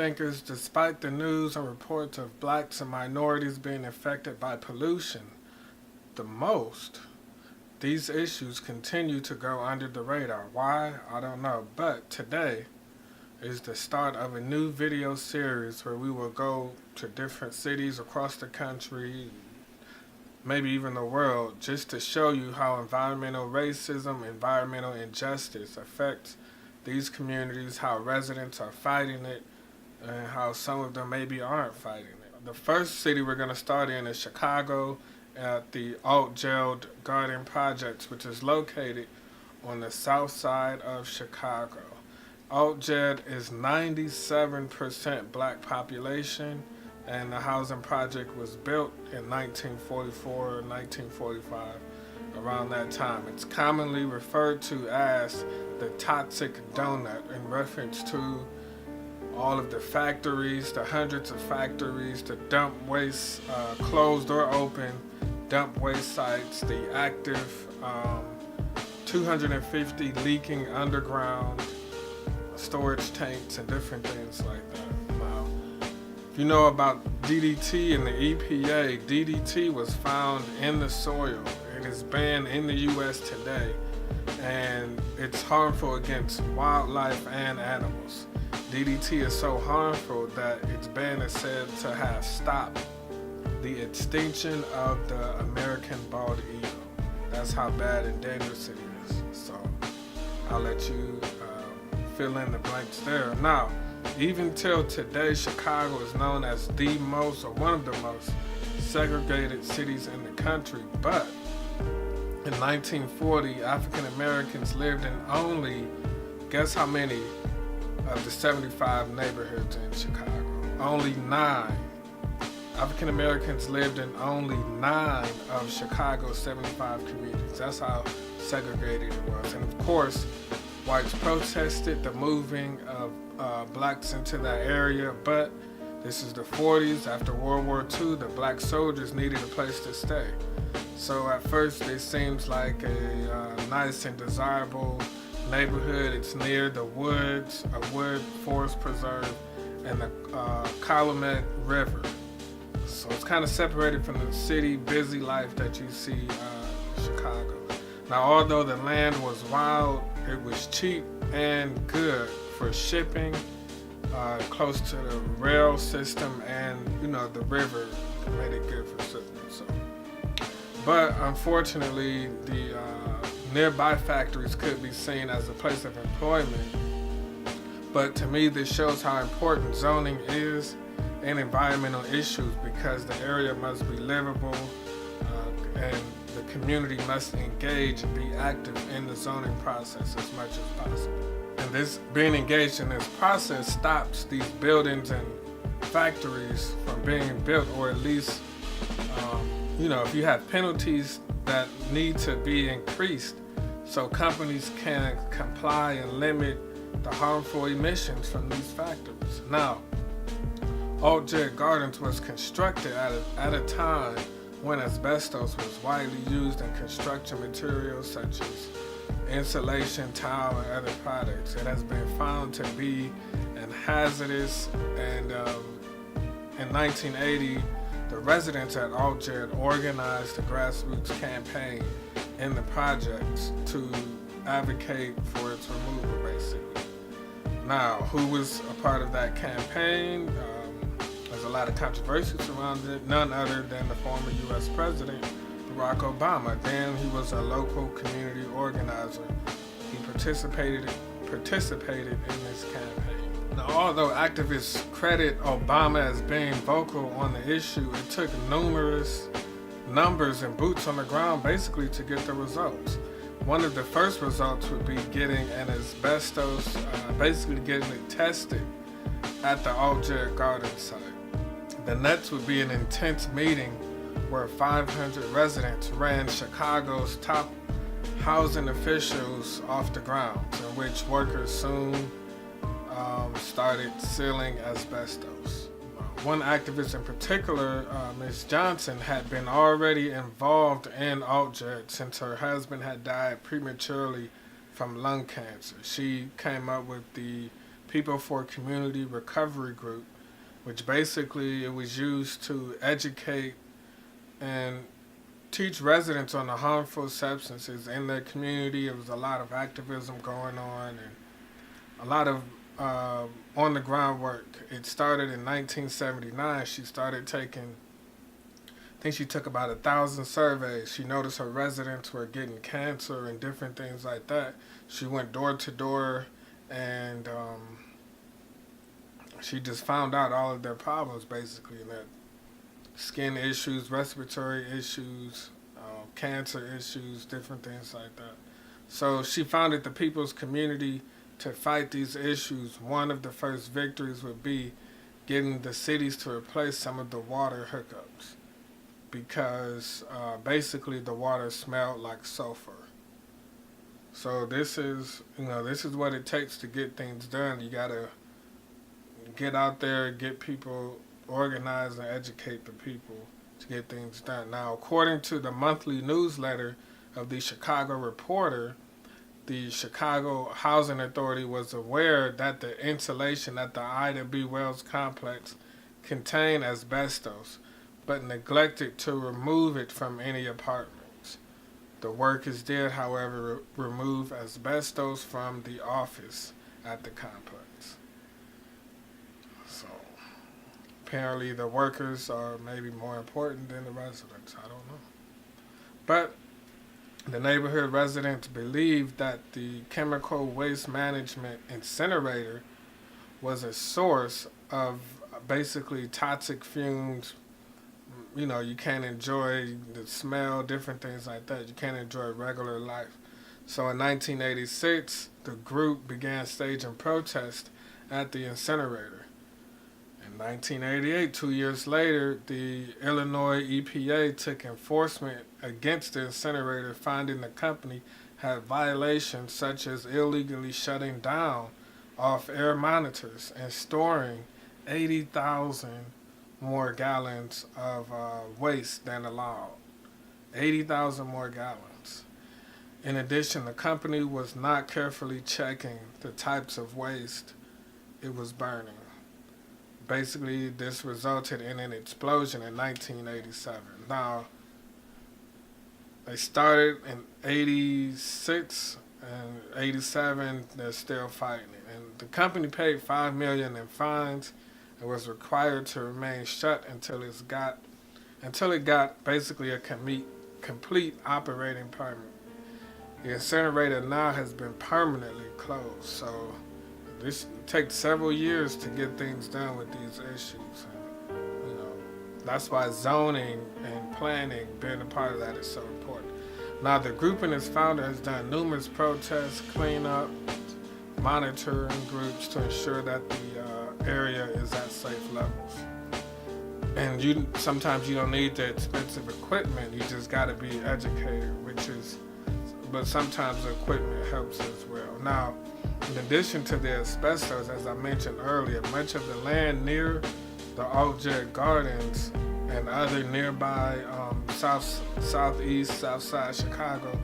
thinkers, despite the news and reports of blacks and minorities being affected by pollution the most, these issues continue to go under the radar. Why? I don't know. But today is the start of a new video series where we will go to different cities across the country, maybe even the world, just to show you how environmental racism, environmental injustice affects these communities, how residents are fighting it, and how some of them maybe aren't fighting it. The first city we're going to start in is Chicago at the Altgeld Garden project, which is located on the south side of Chicago. Altgeld is 97% black population, and the housing project was built in 1944, 1945, around that time. It's commonly referred to as the toxic donut in reference to all of the factories, the hundreds of factories, the dump waste, closed or open dump waste sites, the active 250 leaking underground storage tanks and different things like that. Now, if you know about DDT and the EPA, DDT was found in the soil. It is banned in the U.S. today, and it's harmful against wildlife and animals. DDT is so harmful that its ban is said to have stopped the extinction of the American bald eagle. That's how bad and dangerous it is. So I'll let you fill in the blanks there. Now, even till today, Chicago is known as the most, or one of the most, segregated cities in the country. But in 1940, African Americans lived in only, guess how many of the 75 neighborhoods in Chicago? Only 9. African Americans lived in only 9 of Chicago's 75 communities. That's how segregated it was. And of course, whites protested the moving of blacks into that area, but this is the 40s. After World War II, the black soldiers needed a place to stay. So at first it seems like a nice and desirable neighborhood. It's near the woods, a wood forest preserve, and the Calumet River. So it's kind of separated from the city busy life that you see in Chicago. Now, although the land was wild, it was cheap and good for shipping, close to the rail system, and the river made it good for shipping. So, but unfortunately, the nearby factories could be seen as a place of employment. But to me, this shows how important zoning is in environmental issues, because the area must be livable, and the community must engage and be active in the zoning process as much as possible. And this being engaged in this process stops these buildings and factories from being built, or at least, if you have penalties that need to be increased so companies can comply and limit the harmful emissions from these factories. Now, Altgeld Gardens was constructed at a time when asbestos was widely used in construction materials such as insulation, tile, and other products. It has been found to be an hazardous, and in 1980, the residents at Altgeld organized a grassroots campaign in the projects to advocate for its removal, basically. Now, who was a part of that campaign? There's a lot of controversy surrounding it. None other than the former U.S. President, Barack Obama. Then he was a local community organizer. He participated in this campaign. Now, although activists credit Obama as being vocal on the issue, it took numerous numbers and boots on the ground basically to get the results. One of the first results would be getting an asbestos, basically getting it tested at the Altgeld Gardens site. The next would be an intense meeting where 500 residents ran Chicago's top housing officials off the ground, in which workers soon started sealing asbestos. One activist in particular, Ms. Johnson, had been already involved in Altgeld since her husband had died prematurely from lung cancer. She came up with the People for Community Recovery Group, which basically it was used to educate and teach residents on the harmful substances in their community. It was a lot of activism going on and a lot of on the ground work. It started in 1979. She started taking, I think she took about 1,000 surveys. She noticed her residents were getting cancer and different things like that. She went door to door and she just found out all of their problems basically, and that skin issues, respiratory issues, cancer issues, different things like that. So she founded the People's Community to fight these issues. One of the first victories would be getting the cities to replace some of the water hookups because basically the water smelled like sulfur. So this is what it takes to get things done. You gotta get out there, get people organized and educate the people to get things done. Now, according to the monthly newsletter of the Chicago Reporter, the Chicago Housing Authority was aware that the insulation at the Ida B. Wells complex contained asbestos, but neglected to remove it from any apartments. The workers did, however, remove asbestos from the office at the complex. So, apparently the workers are maybe more important than the residents. I don't know. But the neighborhood residents believed that the chemical waste management incinerator was a source of basically toxic fumes. You know, you can't enjoy the smell, different things like that. You can't enjoy regular life. So in 1986, the group began staging protests at the incinerator. In 1988, 2 years later, the Illinois EPA took enforcement against the incinerator, finding the company had violations such as illegally shutting down off-air monitors and storing 80,000 more gallons of waste than allowed. 80,000 more gallons. In addition, the company was not carefully checking the types of waste it was burning. Basically, this resulted in an explosion in 1987. Now, they started in 86 and 87, they're still fighting it. And the company paid $5 million in fines and was required to remain shut until it got basically a complete operating permit. The incinerator now has been permanently closed, so this takes several years to get things done with these issues. And, that's why zoning and planning, being a part of that, is so important. Now, the group and its founder has done numerous protests, cleanup, monitoring groups to ensure that the area is at safe levels. And sometimes you don't need the expensive equipment, you just got to be educated, but sometimes the equipment helps as well. Now, in addition to the asbestos, as I mentioned earlier, much of the land near the Altgeld Gardens and other nearby southeast, southside Chicago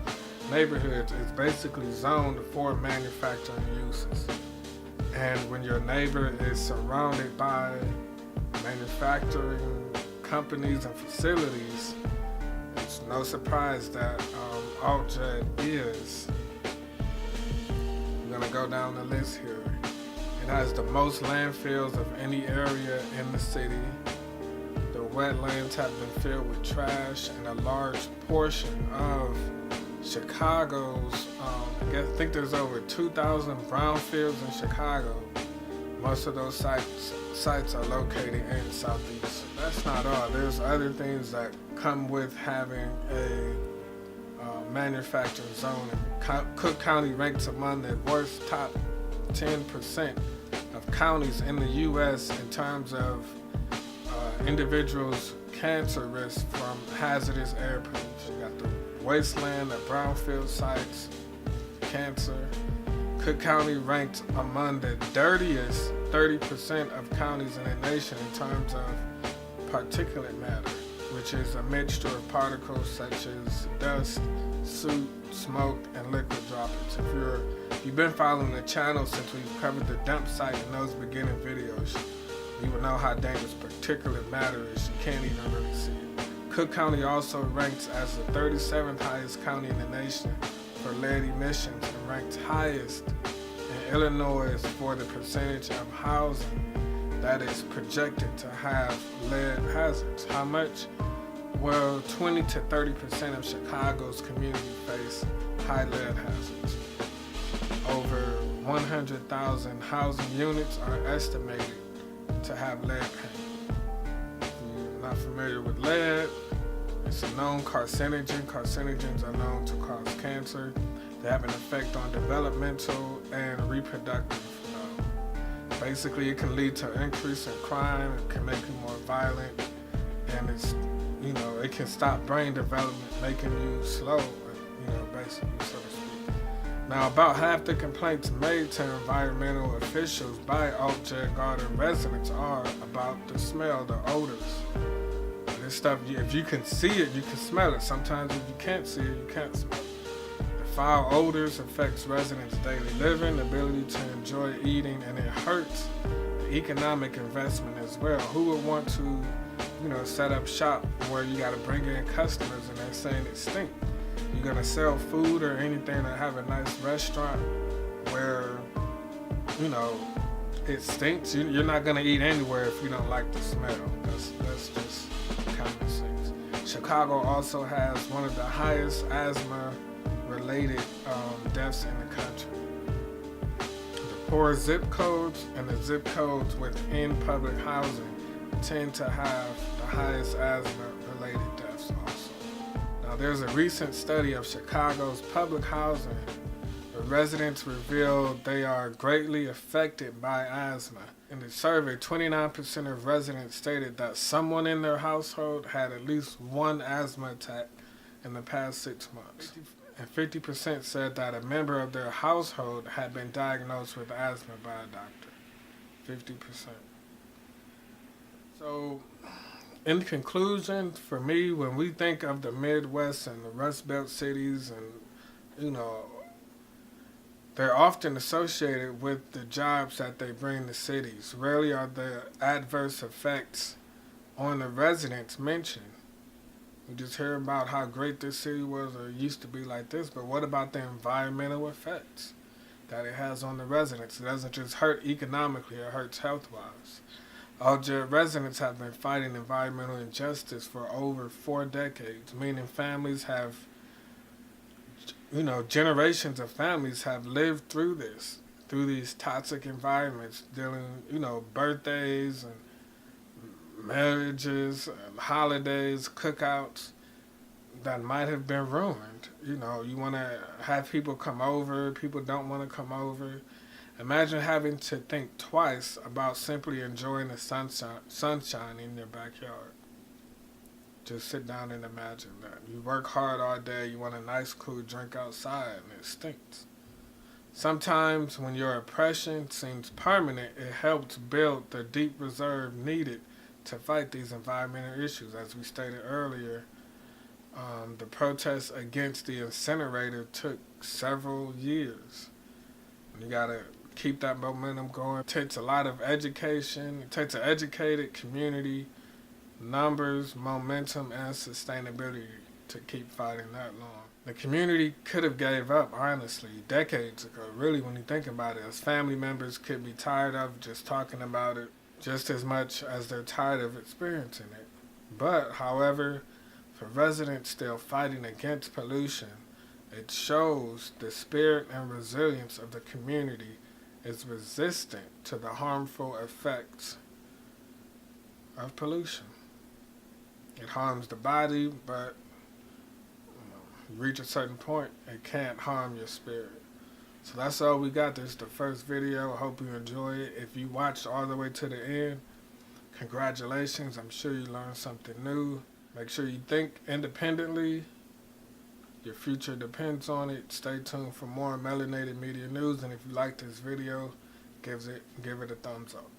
neighborhoods is basically zoned for manufacturing uses. And when your neighbor is surrounded by manufacturing companies and facilities, it's no surprise that Altgeld is. I'm going to go down the list here. It has the most landfills of any area in the city. The wetlands have been filled with trash, and a large portion of Chicago's, I think there's over 2,000 brownfields in Chicago. Most of those sites are located in Southeast. That's not all. There's other things that come with having a manufacturing zone. Cook County ranks among the worst top 10% of counties in the U.S. in terms of individuals' cancer risk from hazardous air pollution. You got the wasteland, the brownfield sites, cancer. Cook County ranked among the dirtiest 30% of counties in the nation in terms of particulate matter, which is a mixture of particles such as dust, soot, smoke, and liquid droplets. If you've been following the channel since we've covered the dump site in those beginning videos, you will know how dangerous particulate matter is. You can't even really see it. Cook County also ranks as the 37th highest county in the nation for lead emissions and ranks highest in Illinois for the percentage of housing that is projected to have lead hazards. How much? Well, 20 to 30% of Chicago's community face high lead hazards. Over 100,000 housing units are estimated to have lead paint. If you're not familiar with lead, it's a known carcinogen. Carcinogens are known to cause cancer. They have an effect on developmental and reproductive. Basically, it can lead to an increase in crime. It can make you more violent, and it can stop brain development, making you slow. Basically, so to speak. Now, about half the complaints made to environmental officials by Altgeld Gardens residents are about the smell, the odors. This stuff, if you can see it, you can smell it. Sometimes if you can't see it, you can't smell it. Foul odors affects residents' daily living, ability to enjoy eating, and it hurts the economic investment as well. Who would want to, set up shop where you got to bring in customers and they're saying it stinks? You're gonna sell food or anything to have a nice restaurant where, it stinks. You're not gonna eat anywhere if you don't like the smell. That's just common sense. Chicago also has one of the highest asthma-related deaths in the country. The poor zip codes and the zip codes within public housing tend to have the highest asthma-related deaths also. Now, there's a recent study of Chicago's public housing. The residents revealed they are greatly affected by asthma. In the survey, 29% of residents stated that someone in their household had at least one asthma attack in the past 6 months. And 50% said that a member of their household had been diagnosed with asthma by a doctor. 50%. So, in conclusion, for me, when we think of the Midwest and the Rust Belt cities, and, they're often associated with the jobs that they bring to cities. Rarely are the adverse effects on the residents mentioned. We just hear about how great this city was or used to be like this, but what about the environmental effects that it has on the residents? It doesn't just hurt economically, it hurts health-wise. Altgeld residents have been fighting environmental injustice for over 4 decades, meaning families have, generations of families have lived through this, through these toxic environments, dealing, birthdays and marriages, and holidays, cookouts that might have been ruined. You want to have people come over, people don't want to come over. Imagine having to think twice about simply enjoying the sunshine in your backyard. Just sit down and imagine that. You work hard all day, you want a nice cool drink outside, and it stinks. Sometimes when your oppression seems permanent, it helps build the deep reserve needed to fight these environmental issues. As we stated earlier, the protests against the incinerator took several years. You gotta keep that momentum going. It takes a lot of education. It takes an educated community, numbers, momentum, and sustainability to keep fighting that long. The community could have gave up, honestly, decades ago. Really, when you think about it, as family members could be tired of just talking about it just as much as they're tired of experiencing it. But, however, for residents still fighting against pollution, it shows the spirit and resilience of the community is resistant to the harmful effects of pollution. It harms the body, but you reach a certain point, it can't harm your spirit. So that's all we got. This is the first video. I hope you enjoy it. If you watched all the way to the end, congratulations. I'm sure you learned something new. Make sure you think independently. Your future depends on it. Stay tuned for more Melanated Media news. And if you like this video, give it a thumbs up.